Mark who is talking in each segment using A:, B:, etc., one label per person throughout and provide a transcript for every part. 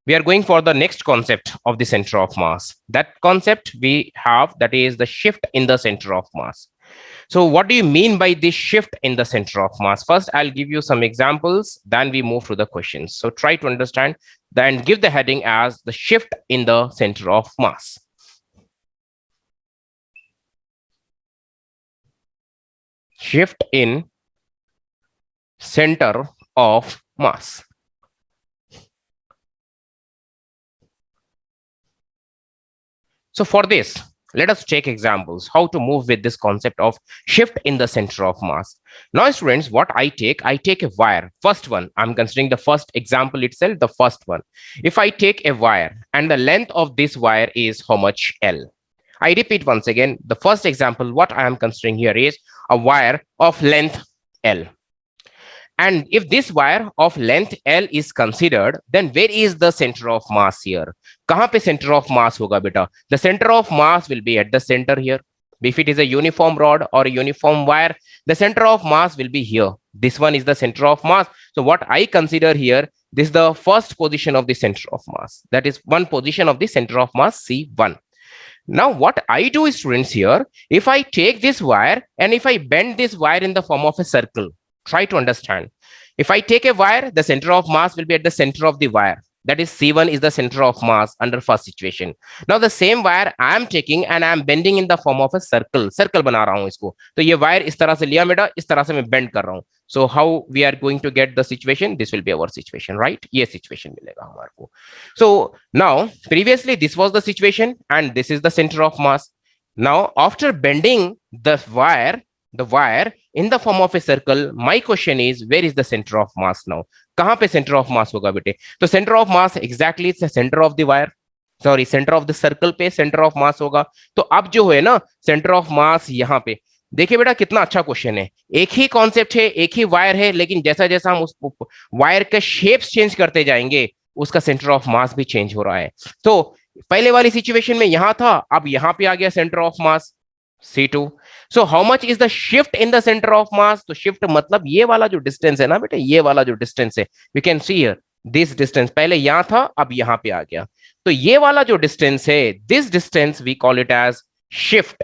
A: we are going for the next concept of the center of mass. That concept we have, that is the shift in the center of mass. So what do you mean by this shift in the center of mass? First, I'll give you some examples, then we move to the questions. So try to understand, then give the heading as the shift in the center of mass. Shift in center of mass. So for this, let us take examples how to move with this concept of shift in the center of mass. Now students, what I take a wire. First one, I'm considering the first example itself, the first one. If I take a wire and the length of this wire is how much? L. I repeat once again, the first example, what I am considering here is a wire of length L. And if this wire of length L is considered, then where is the center of mass here? कहाँ पे center of mass होगा बेटा? The center of mass will be at the center here. If it is a uniform rod or a uniform wire, the center of mass will be here. This one is the center of mass. So what I consider here, this is the first position of the center of mass. That is one position of the center of mass, C1. Now what I do is, students, here, if I take this wire and if I bend this wire in the form of a circle, try to understand. If I take a wire, the center of mass will be at the center of the wire. That is C1 is the center of mass under first situation. Now the same wire I am taking and I am bending in the form of a circle. Circle बना रहा हूँ इसको. तो ये wire इस तरह से लिया बेटा, इस तरह से मैं bend कर रहा हूँ. So how we are going to get the situation? This will be our situation, right? ये situation मिलेगा हमारे को. So now previously this was the situation and this is the center of mass. Now after bending the wire in the form of a circle, my question is, where is the center of mass now? कहाँ पे center of mass होगा बेटे? तो center of mass exactly it's the center of the wire. Sorry, centre of the circle पे centre of मास होगा. तो अब जो है ना सेंटर ऑफ मास यहाँ पे, देखिए बेटा कितना अच्छा क्वेश्चन है. एक ही कॉन्सेप्ट है, एक ही वायर है, लेकिन जैसा जैसा हम उस वायर के शेप्स चेंज करते जाएंगे उसका सेंटर ऑफ मास भी चेंज हो रहा है. तो पहले वाली सिचुएशन में यहां था, अब यहां पे आ गया centre of mass C2. So how much is the shift in the center of mass? तो shift मतलब ये वाला जो डिस्टेंस है ना बेटे, ये वाला जो डिस्टेंस है, we can see here this distance, पहले यहां था अब यहां पे आ गया. तो ये वाला जो डिस्टेंस है, this distance we call it as shift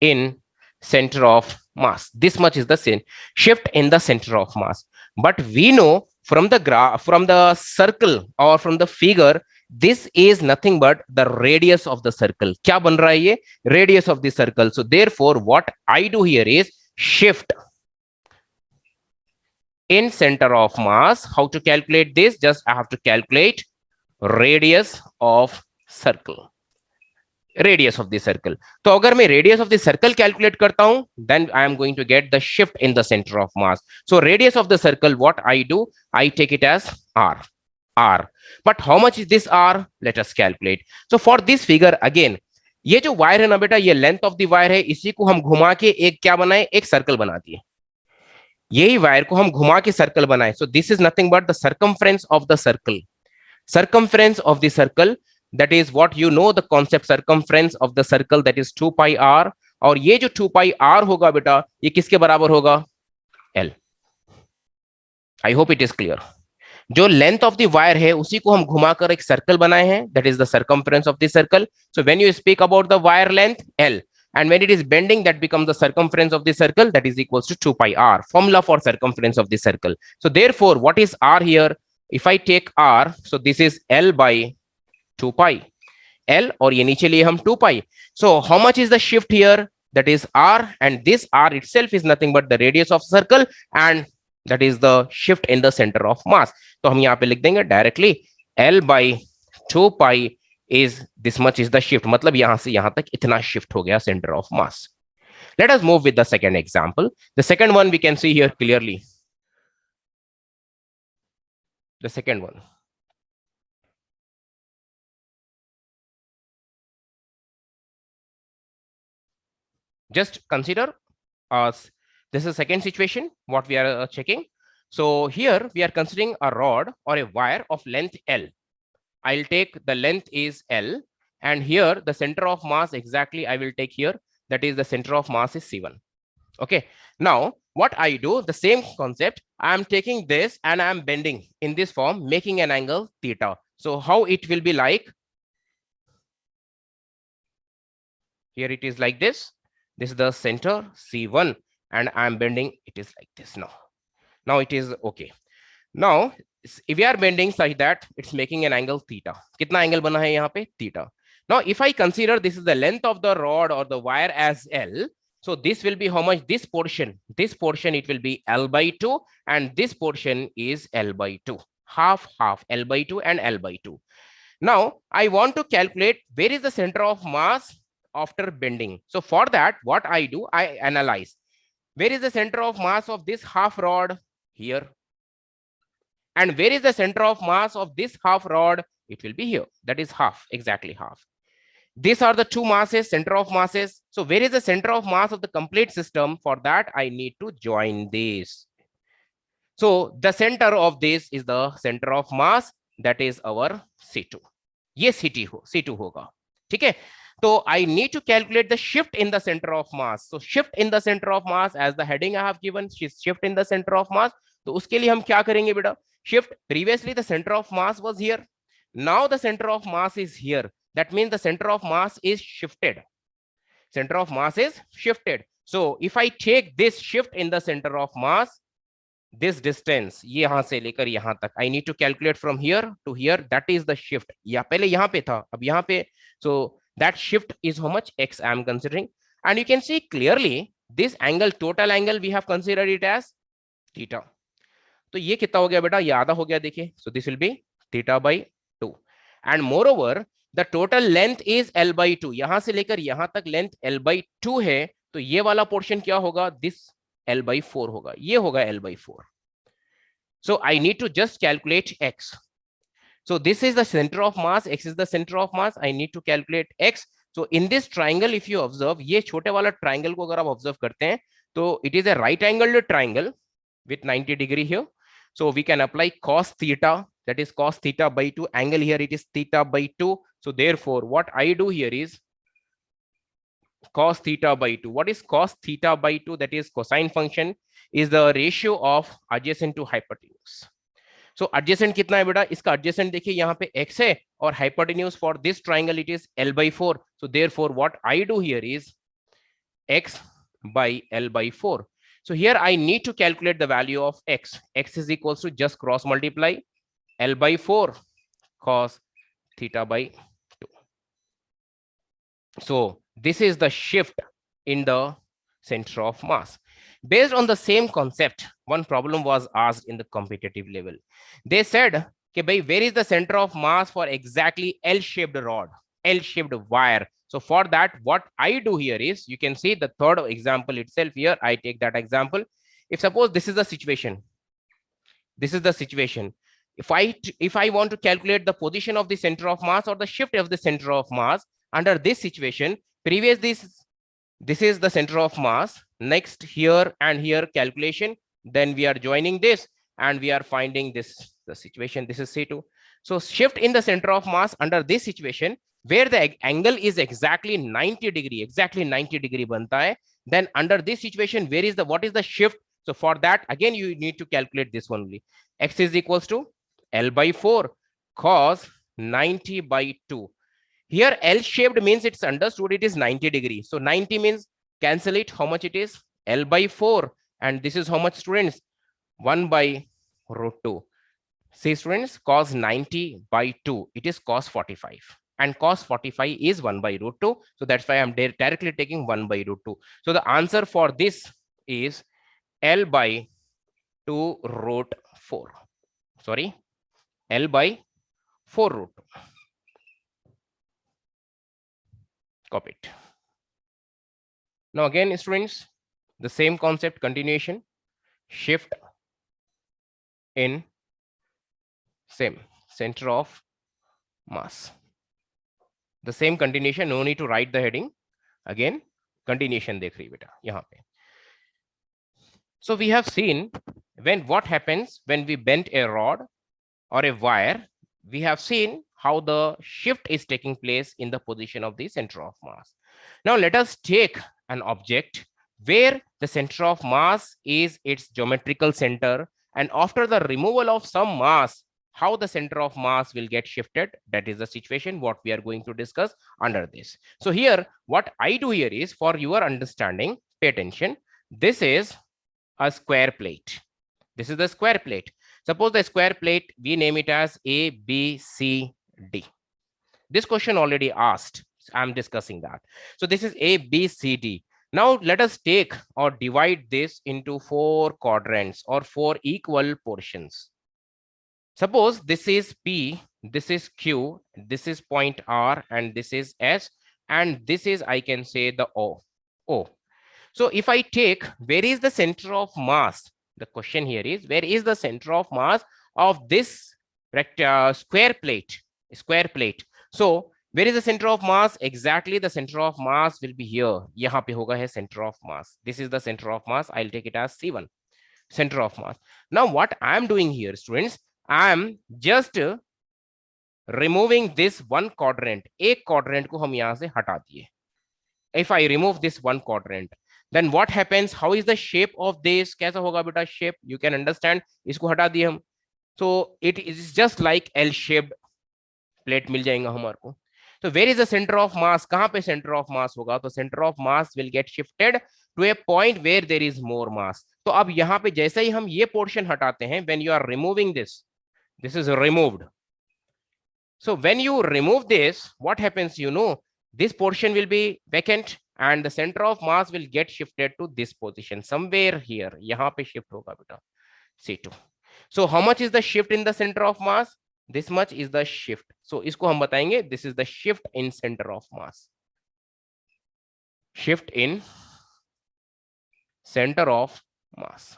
A: in center of mass. This much is the shift in the center of mass. But we know from the graph, from the circle or from the figure, this is nothing but the radius of the circle. क्या बन रहा है ये? Radius of the circle. So therefore what I do here is shift in center of mass. How to calculate this? Just I have to calculate radius of circle. Radius of the circle. तो अगर मैं radius of the circle calculate करता हूं, then I am going to get the shift in the center of mass. So radius of the circle, what I do, I take it as R. But how much is this R? Let us calculate. So for this figure again, ये जो wire है ना बेटा, ये length of the wire है, इसी को हम घुमा के एक क्या बनाए, एक सर्कल बना दिए. यही वायर को हम घुमा के सर्कल बनाए. So this is nothing but the circumference of the circle. Circumference of the circle, that is what you know the concept circumference of the circle, that is 2 pi r. और ये जो 2 pi r होगा बेटा, ये किसके बराबर होगा? L. I hope it is clear. जो लेंथ ऑफ द वायर है उसी को हम घुमाकर एक सर्कल बनाए हैं, that is the circumference of the circle. So when you speak about the wire length, L, and when it is bending, that becomes the circumference of the circle, that is equals to 2 pi r. Formula for circumference of the circle. So therefore what is r here? If I take r, so this is L by 2 pi. L और ये नीचे लिए हम 2 pi. So how much is the shift here? That is r, and this r itself is nothing but the radius of circle, and that is the shift in the center of mass. तो हम यहाँ पे लिख देंगे directly L by 2 pi is this much is the shift. मतलब यहाँ से यहाँ तक इतना shift हो गया center of mass. Let us move with the second example. The second one we can see here clearly. The second one. Just consider this is second situation what we are checking. So here we are considering a rod or a wire of length L. I'll take the length is L, and here the center of mass exactly I will take here, that is the center of mass is C1. Okay, now what I do, the same concept, I am taking this and I am bending in this form, making an angle theta. So how it will be like, here it is like this is the center C1 and I am bending, it is like this. Now it is okay. Now if we are bending such that it's making an angle theta, kitna angle bana hai yahan pe, theta. Now if I consider this is the length of the rod or the wire as L, so this will be how much, this portion it will be L by 2 and this portion is L by 2, half L by 2 and L by 2. Now I want to calculate where is the center of mass after bending. So for that, what I do, I analyze where is the center of mass of this half rod, here, and where is the center of mass of this half rod, it will be here, that is half, exactly half. These are the two masses, center of masses. So where is the center of mass of the complete system? For that I need to join this. So the center of this is the center of mass, that is our C2. ये C2 होगा, ठीक है. तो I need to calculate the shift in the center of mass. So shift in the center of mass, as the heading I have given, shift in the center of mass. तो उसके लिए हम क्या करेंगे बेटा, shift, previously the center of mass was here, now the center of mass is here, that means the center of mass is shifted, center of mass is shifted. So if I take this shift in the center of mass, this distance यहाँ से लेकर यहाँ तक, I need to calculate from here to here, that is the shift. या पहले यहाँ पे था, अब यहाँ पे, so that shift is how much, x I am considering, and you can see clearly this angle, total angle, we have considered it as theta. तो ये कितना हो गया बेटा, ये आधा हो गया देखिए. So this will be theta by 2 and moreover the total length is L by 2. यहाँ से लेकर यहाँ तक length L by 2 है, तो ये वाला portion क्या होगा, this L by 4 होगा, ये होगा L by 4. So I need to just calculate x. So this is the center of mass, x is the center of mass, I need to calculate x. So in this triangle, if you observe, ये छोटे वाला triangle को अगर आप observe करते हैं, तो it is a right angled triangle with 90 degree here. So we can apply cos theta, that is cos theta by 2, angle here it is theta by 2. So therefore what I do here is cos theta by 2. What is cos theta by 2? That is cosine function is the ratio of adjacent to hypotenuse. So adjacent कितना है बेटा, इसका adjacent देखिए यहाँ पे x है और hypotenuse for this triangle it is L by 4. So therefore what I do here is x by L by 4. So here I need to calculate the value of x. X is equals to just cross multiply L by 4 cos theta by 2. So this is the shift in the center of mass. Based on the same concept, one problem was asked in the competitive level. They said, okay, where is the center of mass for exactly L-shaped rod, L-shaped wire? So for that, what I do here is, you can see the third example itself here. I take that example. If suppose this is the situation, this is the situation. If I want to calculate the position of the center of mass or the shift of the center of mass under this situation, previous this is the center of mass, next here and here calculation, then we are joining this and we are finding this, the situation, this is C2. So shift in the center of mass under this situation where the angle is exactly 90 degree banta hai, then under this situation where is the, what is the shift? So for that again you need to calculate this one only. X is equals to L by 4 cos 90 by 2. Here L shaped means it's understood it is 90 degree. So 90 means cancel it, how much it is? L by 4, and this is how much, students? 1 by root 2. See students, cos 90 by 2, it is cos 45, and cos 45 is 1 by root 2. So that's why I'm directly taking 1 by root 2. So the answer for this is L by 2 root 4. Sorry, L by 4 root 2. Copy it. Now again, students, the same concept, continuation, shift in same center of mass. The same continuation, no need to write the heading. Again, continuation dekh rahi beta yahan pe. So we have seen what happens when we bend a rod or a wire. We have seen how the shift is taking place in the position of the center of mass. Now let us take an object where the center of mass is its geometrical center, and after the removal of some mass, how the center of mass will get shifted. That is the situation what we are going to discuss under this. So here what I do here is, for your understanding, pay attention. This is a square plate. This is the square plate. Suppose the square plate, we name it as A, B, C, D. This question already asked. I'm discussing that. So this is A, B, C, D. Now let us take or divide this into 4 quadrants or 4 equal portions. Suppose this is P, this is Q, this is point R, and this is S, and this is, I can say, the O. So if I take, where is the center of mass? The question here is, where is the center of mass of this square plate? Square plate. So where is the center of mass? Exactly, the center of mass will be here. यहाँ पे होगा है center of mass. This is the center of mass. I'll take it as C1, center of mass. Now what I am doing here, students, I am just removing this one quadrant. एक quadrant को हम यहाँ से हटा दिए. If I remove this one quadrant, then what happens? How is the shape of this? कैसा होगा बेटा shape? You can understand. इसको हटा दिए हम. So it is just like L-shaped plate मिल जाएगा हमारे को. So where is the center of mass? कहाँ पे center of mass होगा? तो center of mass will get shifted to a point where there is more mass. तो अब यहाँ पे जैसे ही हम ये portion हटाते हैं, when you are removing this, this is removed. So when you remove this, what happens? You know, this portion will be vacant and the center of mass will get shifted to this position somewhere here. यहाँ पे shift होगा बेटा C2. So how much is the shift in the center of mass? This much is the shift. So इसको हम बताएंगे, this is the shift in center of mass. Shift in center of mass.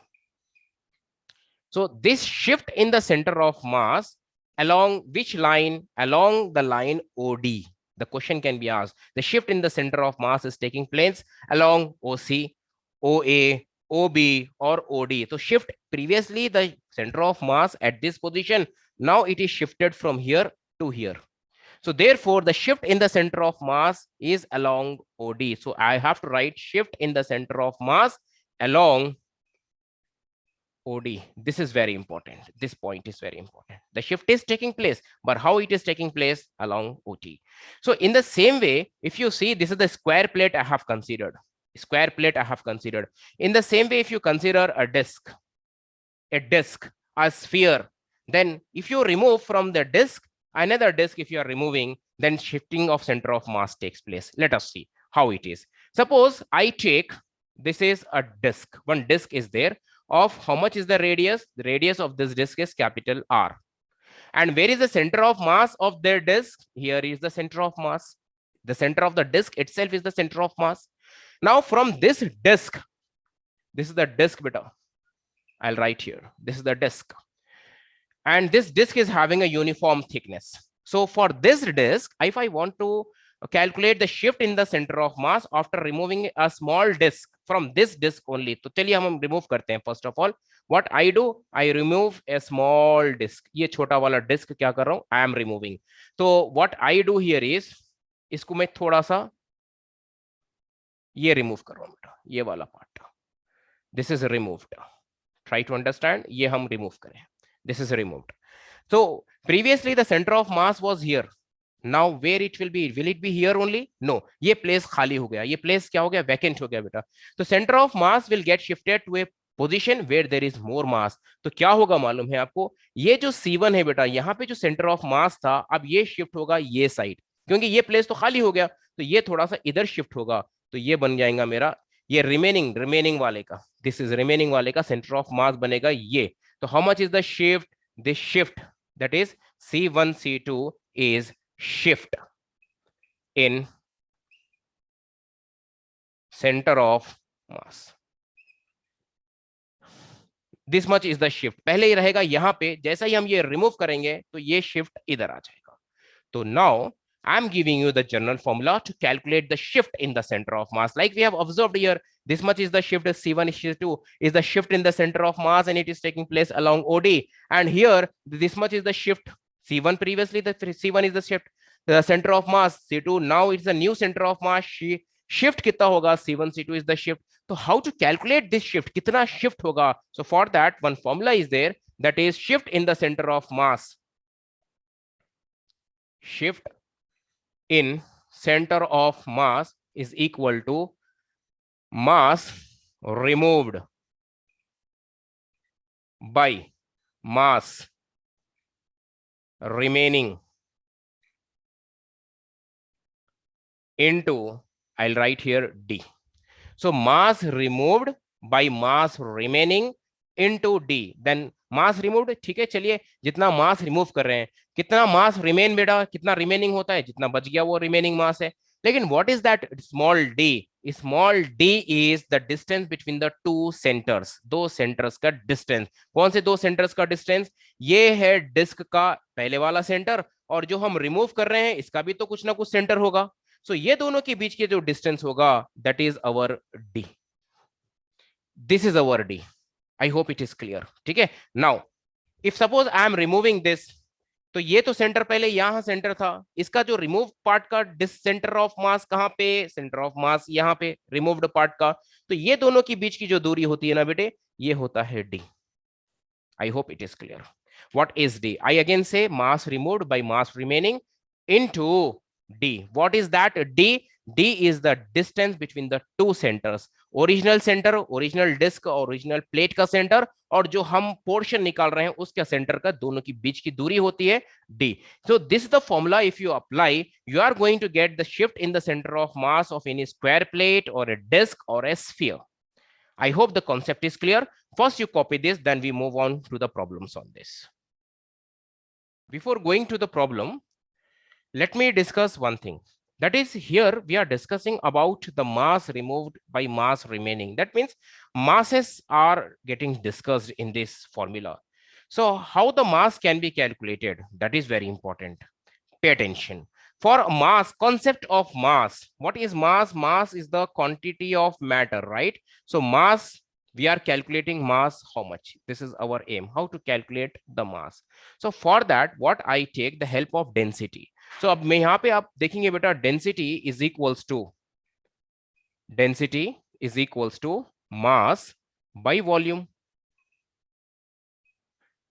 A: So this shift in the center of mass along which line? Along the line OD. The question can be asked. The shift in the center of mass is taking place along OC, OA, OB, or OD. So shift, previously the center of mass at this position, now it is shifted from here to here. So therefore the shift in the center of mass is along OD. So I have to write shift in the center of mass along OD. This is very important. This point is very important. The shift is taking place, but how it is taking place? Along OT. So in the same way, if you see, this is the square plate I have considered. Square plate I have considered. In the same way, if you consider a disc, a sphere, then if you remove from the disc, another disc, if you are removing, then shifting of center of mass takes place. Let us see how it is. Suppose I take, this is a disc. One disc is there. Of how much is the radius? The radius of this disc is capital R. And where is the center of mass of their disc? Here is the center of mass. The center of the disc itself is the center of mass. Now from this disc, this is the disc beta. I'll write here. This is the disc. And this disc is having a uniform thickness. So for this disc, if I want to calculate the shift in the center of mass after removing a small disc from this disc only, तो चलिए हम remove करते हैं. First of all, what I do, I remove a small disc. ये छोटा वाला disc क्या कर रहा हूँ? I am removing. So what I do here is, इसको मैं थोड़ा सा ये remove कर रहा हूँ बेटा, ये वाला part. This is removed. Try to understand. ये हम remove करें. This is removed. So previously the center of mass was here. Now where it will be? Will it be here only? No. ये place खाली हो गया. ये place क्या हो गया? Vacant हो गया बेटा. So center of mass will get shifted to a position where there is more mass. तो क्या होगा मालूम है आपको? ये जो C1 है बेटा, यहाँ पे जो center of mass था, अब ये shift होगा ये side, क्योंकि ये place तो खाली हो गया, तो ये थोड़ा सा इधर shift होगा, तो ये बन जाएगा मेरा ये remaining वाले का. This is remaining वाले का center of mass बनेगा ये. So how much is the shift? This shift, that is C1, C2 is shift in center of mass. This much is the shift. पहले ही रहेगा यहाँ पे, जैसा ही हम ये remove करेंगे तो ये shift इधर आ जाएगा. तो now I'm giving you the general formula to calculate the shift in the center of mass. Like we have observed here, this much is the shift, C1, C2 is the shift in the center of mass and it is taking place along OD. And here, this much is the shift. C1 previously, the C1 is the shift, the center of mass. C2, now it's a new center of mass. Shift कितना होगा, C1 C2 is the shift. तो how to calculate this shift, कितना shift होगा? So for that one formula is there, that is shift in the center of mass. Shift in center of mass is equal to mass removed by mass remaining into, I'll write here D. So mass removed by mass remaining into D. Then mass removed, ठीक है, चलिए जितना मास remove कर रहे हैं, कितना मास remain बेटा, कितना रिमेनिंग होता है, जितना बच गया वो रिमेनिंग मास है. लेकिन what is that small D? Small D is the distance between the two centres. दो सेंटर्स का डिस्टेंस. कौन से दो सेंटर्स का डिस्टेंस? ये है डिस्क का पहले वाला सेंटर, और जो हम रिमूव कर रहे हैं इसका भी तो कुछ ना कुछ सेंटर होगा. सो ये दोनों के बीच के जो डिस्टेंस होगा, that is our D. This is our D. I hope it is clear. ठीक है. Now if suppose I am removing this, तो ये तो सेंटर पहले यहां सेंटर था, इसका जो रिमूव पार्ट का सेंटर ऑफ मास कहां पे? सेंटर ऑफ मास यहां पे, रिमूव्ड पार्ट का. तो ये दोनों के बीच की जो दूरी होती है ना बेटे, ये होता है D. I hope it is clear. What is D? I again say mass removed by mass remaining into D. What is that? D. D is the distance between the two centers. Original centre, original disc, original plate का centre, और जो हम portion निकाल रहे हैं उसका centre का, दोनों की बीच की दूरी होती है D. So this is the formula. If you apply, you are going to get the shift in the center of mass of any square plate or a disc or a sphere. I hope the concept is clear. First you copy this, then we move on to the problems on this. Before going to the problem, let me discuss one thing. That is, here we are discussing about the mass removed by mass remaining. That means masses are getting discussed in this formula. So how the mass can be calculated, that is very important. Pay attention. For mass, concept of mass, what is mass? Mass is the quantity of matter, right? So mass, we are calculating mass, how much? This is our aim, how to calculate the mass. So for that, what I take the help of density. So अब मैं यहाँ पे आप देखेंगे बेटा, density is equals to mass by volume.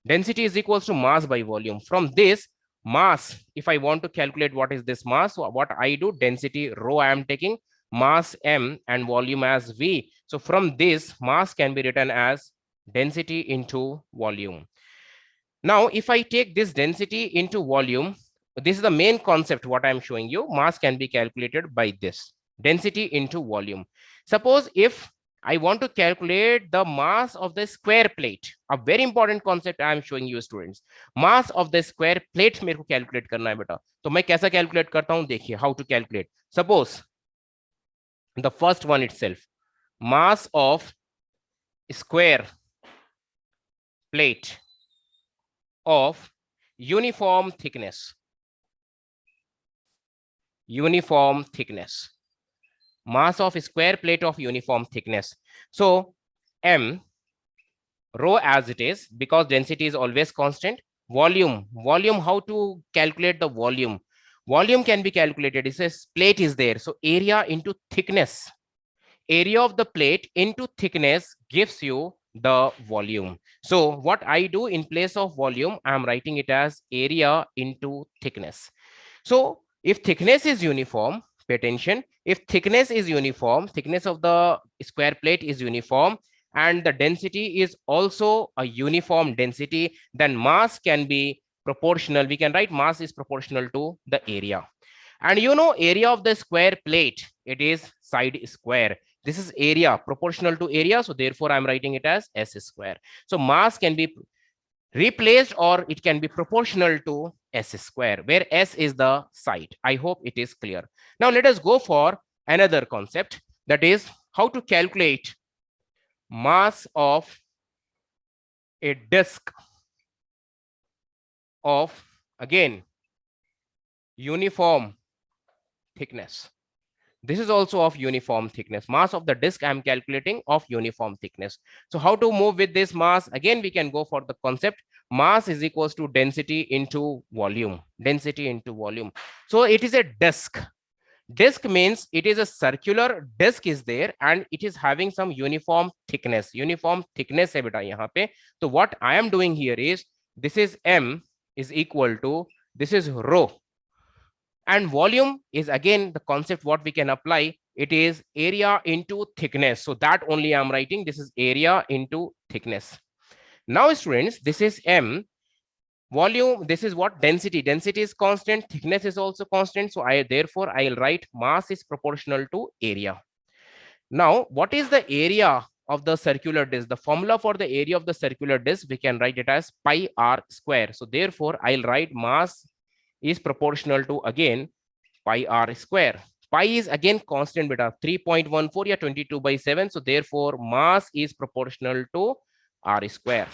A: Density is equals to mass by volume. From this mass, if I want to calculate what is this mass, so what I do, density rho I am taking, mass m and volume as v. So from this, mass can be written as density into volume. Now if I take this density into volume, this is the main concept what I am showing you. Mass can be calculated by this, density into volume. Suppose if I want to calculate the mass of the square plate, a very important concept I am showing you students. Mass of the square plate मेरे को calculate करना है बेटा. तो मैं कैसा calculate करता हूं, देखिए how to calculate. Suppose the first one itself, mass of square plate of uniform thickness. Mass of square plate of uniform thickness. So m rho as it is, because density is always constant. Volume, how to calculate the volume? Volume can be calculated. It says plate is there, so area into thickness, area of the plate into thickness gives you the volume. So what I do, in place of volume, I am writing it as area into thickness. So if thickness is uniform, pay attention, if thickness is uniform, thickness of the square plate is uniform, and the density is also a uniform density, then mass can be proportional. We can write mass is proportional to the area. And you know, area of the square plate, it is side square. This is area proportional to area, so therefore I'm writing it as s square. So mass can be replaced or it can be proportional to s square, where s is the side. I hope it is clear. Now let us go for another concept, that is how to calculate mass of a disk of, again, uniform thickness. This is also of uniform thickness. Mass of the disk I am calculating of uniform thickness. So how to move with this mass? Again, we can go for the concept. Mass is equals to density into volume. So it is a disk. Disk means it is a circular disk is there and it is having some uniform thickness. Uniform thickness है बेटा यहाँ पे. So what I am doing here is this is m is equal to this is rho, and volume is again the concept what we can apply. It is area into thickness. So that only I am writing. This is area into thickness. Now students, this is m. Volume, this is what? Density. Density is constant, thickness is also constant. So I therefore I'll write mass is proportional to area. Now, what is the area of the circular disc? The formula for the area of the circular disc, we can write it as pi r square. So therefore I'll write mass is proportional to again pi r square. Pi is again constant beta, 3.14 या 22/7. So therefore mass is proportional to r square.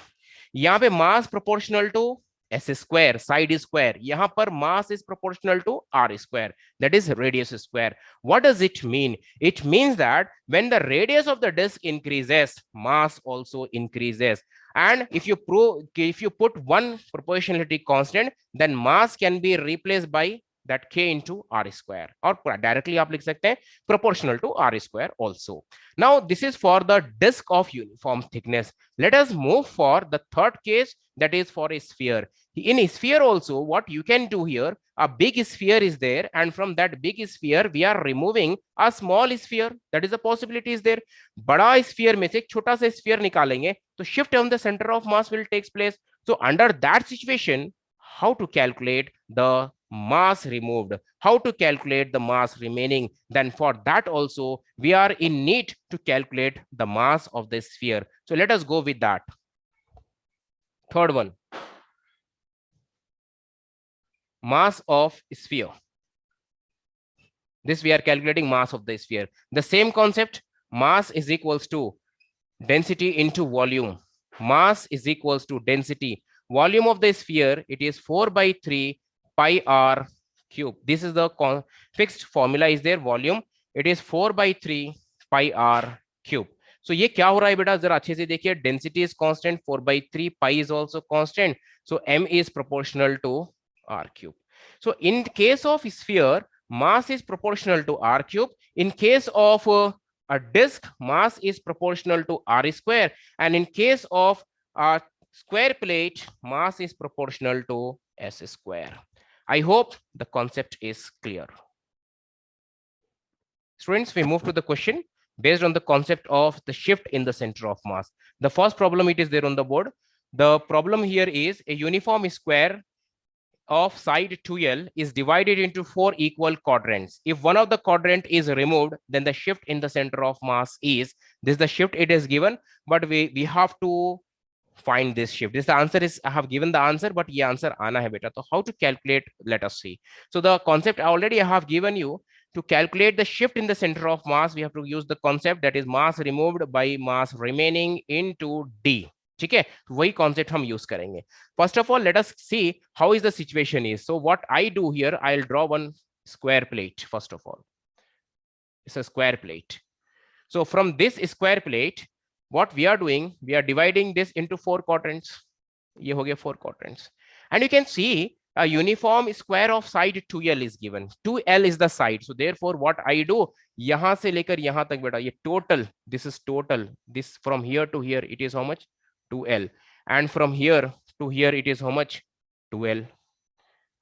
A: यहाँ पे mass proportional to s square, side square. यहाँ पर mass is proportional to r square, that is radius square. What does it mean? It means that when the radius of the disk increases, mass also increases. And if you put one proportionality constant, then mass can be replaced by that k into r square, or directly आप लिख सकते हैं proportional to r square also. Now this is for the disk of uniform thickness. Let us move for the third case, that is for a sphere. In a sphere also, what you can do here, a big sphere is there, and from that big sphere we are removing a small sphere. That is a possibility is there. बड़ा sphere में से एक छोटा सा sphere निकालेंगे तो shift on the center of mass will take place. So under that situation, how to calculate the mass removed, how to calculate the mass remaining? Then for that also we are in need to calculate the mass of the sphere. So let us go with that. Third one, mass of sphere. This we are calculating mass of the sphere. The same concept, mass is equals to density into volume. Mass is equals to density. Volume of the sphere, it is 4/3 pi r cube. This is the fixed formula is there. Volume, it is 4/3 pi r cube. So ये क्या हो रहा है बेटा, जरा अच्छे से देखिए. Density is constant, 4/3, pi is also constant. So m is proportional to r cube. So in case of sphere, mass is proportional to r cube. In case of a disk, mass is proportional to r square, and in case of a square plate, mass is proportional to s square. I hope the concept is clear. Students, we move to the question based on the concept of the shift in the center of mass. The first problem, it is there on the board. The problem here is a uniform square of side 2L is divided into 4 equal quadrants. If one of the quadrant is removed, then the shift in the center of mass is this. The shift it is given, but we have to find this shift. This the answer is, I have given the answer, but ye answer aana hai beta. So how to calculate? Let us see. So the concept already I have given you. To calculate the shift in the center of mass, we have to use the concept that is mass removed by mass remaining into d. ठीक है, वही concept हम use करेंगे. First of all let us see how is the situation is. So what I do here, I will draw one square plate. First of all, it's a square plate. So from this square plate, what we are doing, we are dividing this into 4 quadrants. ये हो गया 4 quadrants, and you can see a uniform square of side 2L is given. 2L is the side, so therefore what I do, यहां से लेकर यहां तक बेटा ये total, this is total, this from here to here it is how much, 2L, and from here to here it is how much, 2L.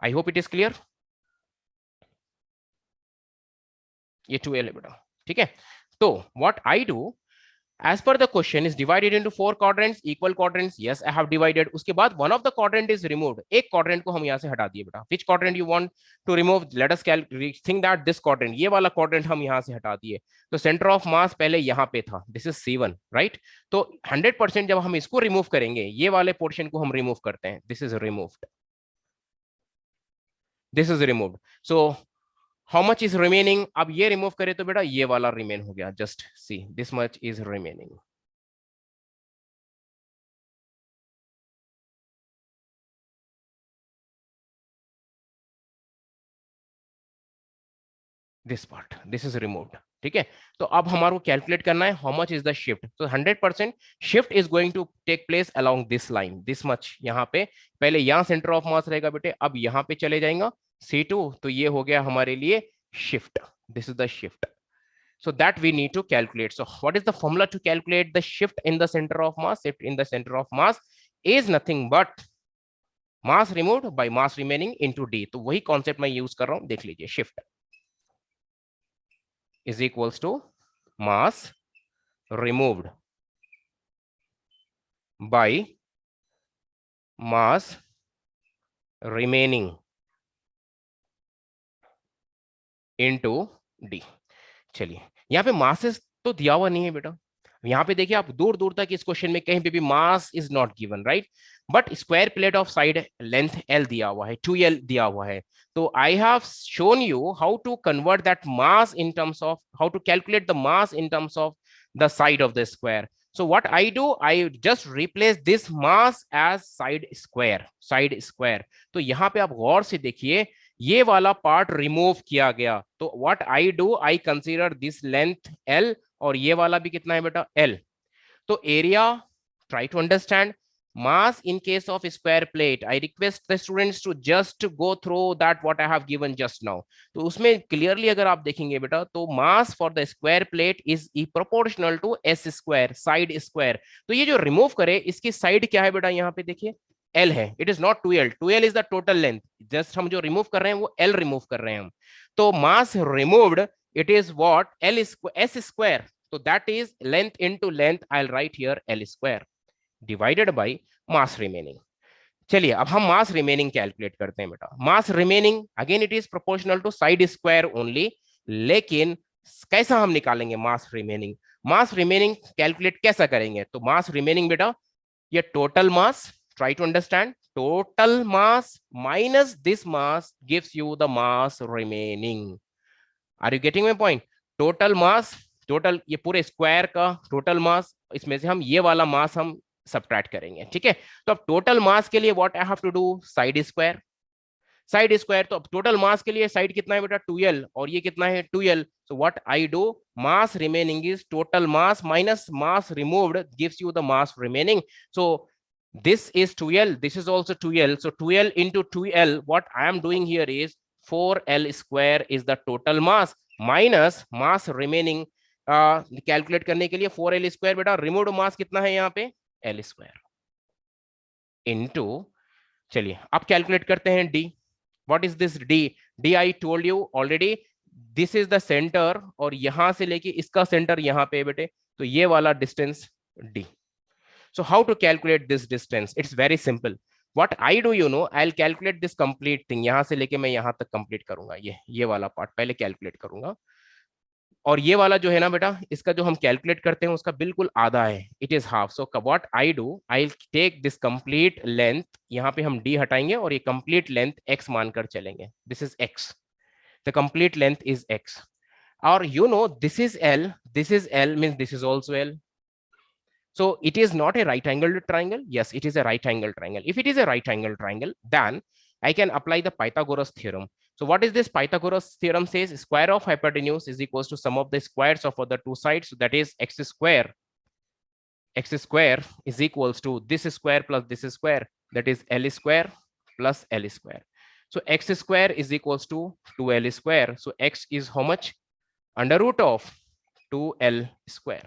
A: I hope it is clear. ये 2L है बेटा, ठीक है. तो what I do, as per the question, is divided into 4 quadrants, equal quadrants. Yes, I have divided. उसके बाद one of the quadrant is removed. एक quadrant को हम यहाँ से हटा दिए बेटा. Which quadrant you want to remove? Let us think that this quadrant, ये वाला quadrant हम यहाँ से हटा दिए. तो center of mass पहले यहाँ पे था. This is C1, right? तो 100% जब हम इसको remove करेंगे, ये वाले portion को हम remove करते हैं. This is removed. This is removed. So how much is remaining? अब ये रिमूव करें तो बेटा ये वाला रिमेन हो गया. Just see this much is remaining. This part, this is removed. ठीक है, तो अब हमारे को कैलकुलेट करना है how much is the shift. तो 100% shift is going to take place along this line. This much यहाँ पे पहले यहाँ सेंटर ऑफ मास रहेगा बेटे, अब यहाँ पे चले जाएगा C2, तो ये हो गया हमारे लिए shift. This is the shift. So that we need to calculate. So what is the formula to calculate the shift in the center of mass? Shift in the center of mass is nothing but mass removed by mass remaining into d. तो वही concept मैं use कर रहा हूं, देख लीजिए. Shift is equals to mass removed by mass remaining into d. चलिए, यहाँ पे मासेस तो दिया हुआ नहीं है बेटा. यहाँ पे देखिए आप दूर दूर तक इस क्वेश्चन में कहीं पे भी mass is not given, right. But square plate of side length l दिया हुआ है, 2l दिया हुआ है. तो I have shown you how to convert that mass in terms of, how to calculate the mass in terms of the side of the square. So what I do, I just replace this mass as side square. तो यहाँ पे आप गौर से देखिए, ये वाला part remove किया गया. तो what I do, I consider this length l और ये वाला भी कितना है बेटा, एल. तो area, try to understand mass in case of square plate. I request the students to just go through that what I have given just now. तो उसमें क्लियरली अगर आप देखेंगे बेटा, तो mass for the square plate is proportional to s square, side square. तो ये जो रिमूव करे इसकी साइड क्या है बेटा, यहाँ पे देखिए L है. It is not 2L. 2L is the total length. Just हम जो रिमूव कर रहे हैं वो L रिमूव कर रहे हैं हम. तो mass removed it is what, L S square. तो that is length into length. I will write here L square divided by mass remaining. चलिए अब हम मास रिमेनिंग कैलकुलेट करते हैं बेटा. Mass remaining again it is proportional to side square only. लेकिन कैसा हम निकालेंगे mass remaining? Mass remaining calculate कैसा करेंगे? तो मास रिमेनिंग बेटा, ये total mass, try to understand, total mass minus this mass gives you the mass remaining. Are you getting my point? Total mass, total ये पूरे स्क्वायर का total mass, इसमें से हम ये वाला मास हम सब्ट्रैक्ट करेंगे. ठीक है, तो अब टोटल मास के लिए what I have to do, side square. Side square, तो अब टोटल मास के लिए साइड कितना है बेटा, 2L, और ये कितना है 2L. so what I do, mass remaining is total mass minus mass removed gives you the mass remaining. So this is 2L, this is also 2L. So 2L into 2L, what I am doing here is 4L square is the total mass minus mass remaining. Calculate करने के लिए 4L square बेटा, removed मास कितना है यहाँ पे, L square into. चलिए अब कैलकुलेट करते हैं D. What is this D? D I told you already. This is the center और यहां से लेके इसका सेंटर यहाँ पे बेटे, तो ये वाला distance D. So how to calculate this distance? It's very simple. What I do, you know, I'll calculate this complete thing. यहाँ से लेके मैं यहाँ तक कंप्लीट करूंगा. ये वाला पार्ट पहले कैलकुलेट करूंगा, और ये वाला जो है ना बेटा, इसका जो हम कैलकुलेट करते हैं उसका बिल्कुल आधा है, it is half. So what I do, I take this complete length, यहाँ पे हम d हटाएंगे और ये कंप्लीट लेंथ x मानकर चलेंगे. This is x, the complete length is x. और you know this is L means this is also L. So it is not a right angled triangle. Yes, it is a right angled triangle. If it is a right angled triangle, then I can apply the Pythagoras theorem. So what is this Pythagoras theorem says? Square of hypotenuse is equals to sum of the squares of the two sides. So that is x square. X square is equals to this square plus this square. That is L square plus L square. So x square is equals to 2L square. So x is how much? Under root of 2L square.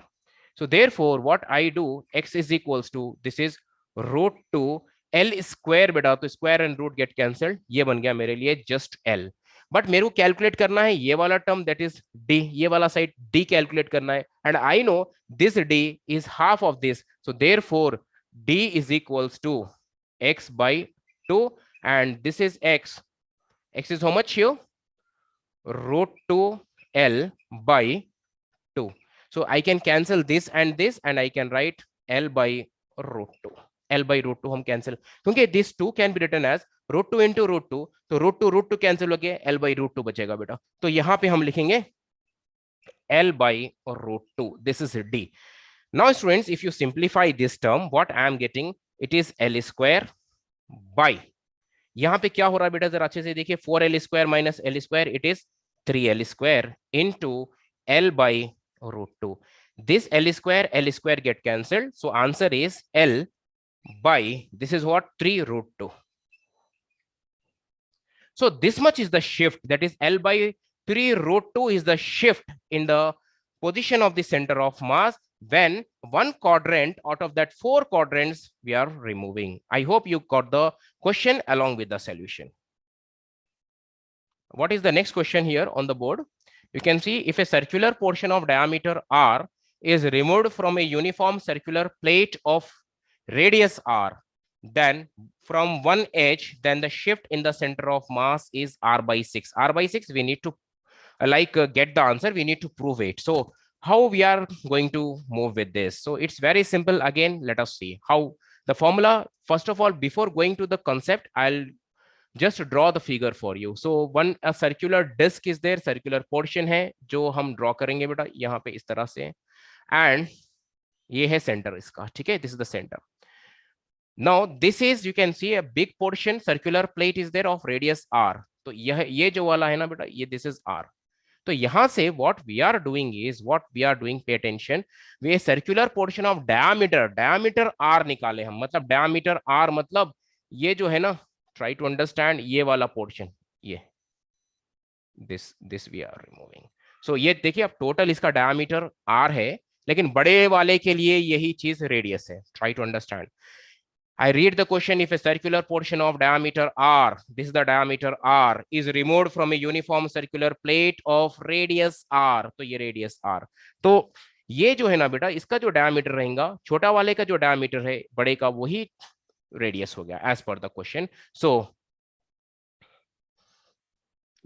A: So therefore what I do, x is equals to, this is root 2 L square बेटा, तो square and root get cancelled, ये बन गया मेरे लिए just L. But मेरे को calculate करना है ये वाला टर्म, दैट इज D, ये वाला साइड D कैलकुलेट करना है. And I know this D is half of this. So therefore D is equals to x by 2 and this is x. x is how much here? Root 2 L by 2. So I can cancel this and I can write L by root 2. L by root 2 हम cancel, क्योंकि this 2 can be written as root 2 into root 2. तो root 2 cancel हो गया, L by root 2 बचेगा बेटा. तो यहाँ पे हम लिखेंगे L by root 2. This is D. Now students, if you simplify this term, what I am getting, it is L square by, यहाँ पे क्या हो रहा है बेटा, जरा अच्छे से देखिए, 4L square minus L square, it is 3L square into L by root 2. This L square get cancelled. So answer is L by, this is what, 3 root 2. So this much is the shift, that is L by 3 root 2 is the shift in the position of the center of mass when one quadrant out of that 4 quadrants we are removing. I hope you got the question along with the solution. What is the next question here on the board? You can see if a circular portion of diameter r is removed from a uniform circular plate of radius r, then from one edge, then the shift in the center of mass is r by 6. R by 6, we need to get the answer, we need to prove it. So how we are going to move with this? So it's very simple. Again, let us see how the formula. First of all, before going to the concept, I'll just draw the figure for you. So one a circular disc is there, circular portion है जो हम draw करेंगे बेटा यहाँ पे इस तरह से, and ये है center इसका, ठीक है, this is the center. Now this is, you can see a big portion, circular plate is there of radius r. तो ये जो वाला है ना बेटा, ये this is r. तो यहां से what we are doing is, pay attention, we circular portion of diameter r निकाले हम, मतलब diameter r मतलब ये जो है ना, try to understand ये वाला portion, ये this we are removing. So ये देखिए अब total इसका diameter r है, लेकिन बड़े वाले के लिए यही चीज radius है. Try to understand. I read the question. If a circular portion of diameter r, this is the diameter r, is removed from a uniform circular plate of radius r, तो ये radius r, तो ये जो है ना बेटा, इसका जो diameter रहेगा, छोटा वाले का जो diameter है, बड़े का वही radius हो गया as per the question. So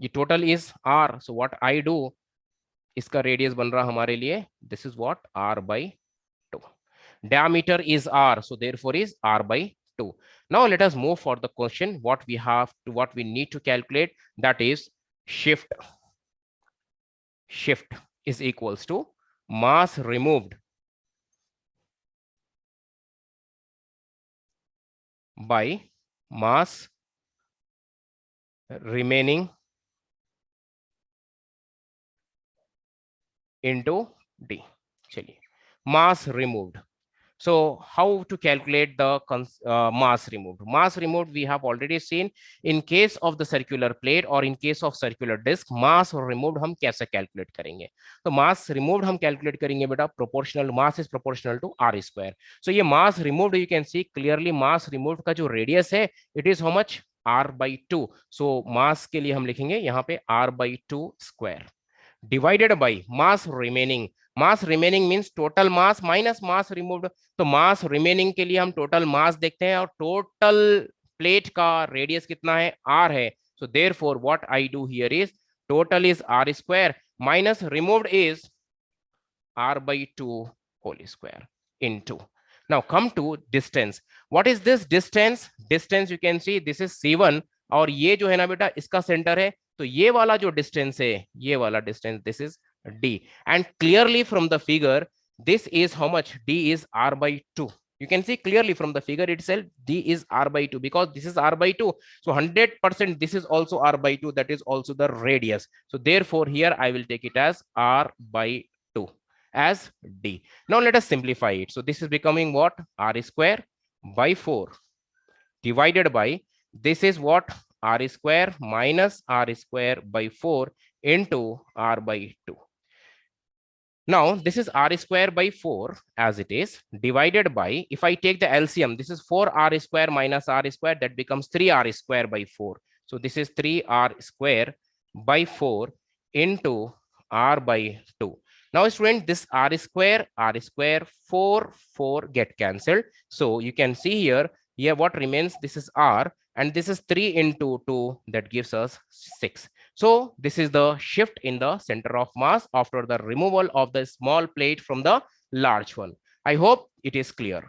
A: ये total is r. So what I do, इसका radius बन रहा हमारे लिए, this is what, r by 2. Diameter is r, so therefore is r by 2. Now let us move for the question. What we need to calculate, that is shift. Shift is equals to mass removed by mass remaining into d. चलिए, mass removed. So how to calculate the mass removed? Mass removed we have already seen. In case of the circular plate or in case of circular disc, mass removed हम कैसे calculate करेंगे? तो mass removed हम calculate करेंगे बेटा, proportional, mass is proportional to r square. So ये mass removed, you can see clearly mass removed का जो radius है, it is how much? r by 2. So mass के लिए हम लिखेंगे यहाँ पे r by 2 square divided by mass remaining. Mass remaining means total mass minus mass removed. तो मास रिमेनिंग के लिए हम टोटल मास देखते हैं और टोटल प्लेट का रेडियस कितना है, r है. So therefore what I do here is total is r square minus removed is r by 2 whole square into. Now come to distance. What is this distance? Distance you can see this is c1 और ये जो है ना बेटा इसका centre है, तो ये वाला जो डिस्टेंस है, ये वाला distance this is d, and clearly from the figure this is how much, d is r by 2. You can see clearly from the figure itself d is r by 2 because this is r by 2. So 100% this is also r by 2, that is also the radius. So therefore here I will take it as r by 2 as d. Now let us simplify it. So this is becoming what, r square by 4 divided by, this is what, r square minus r square by 4 into r by 2. Now this is r square by 4 as it is divided by, if I take the LCM, this is 4r square minus r square, that becomes 3r square by 4. So this is 3r square by 4 into r by 2. Now student, this r square, 4 get cancelled. So you can see here what remains, this is r and this is 3 into 2, that gives us 6. So this is the shift in the center of mass after the removal of the small plate from the large one. I hope it is clear.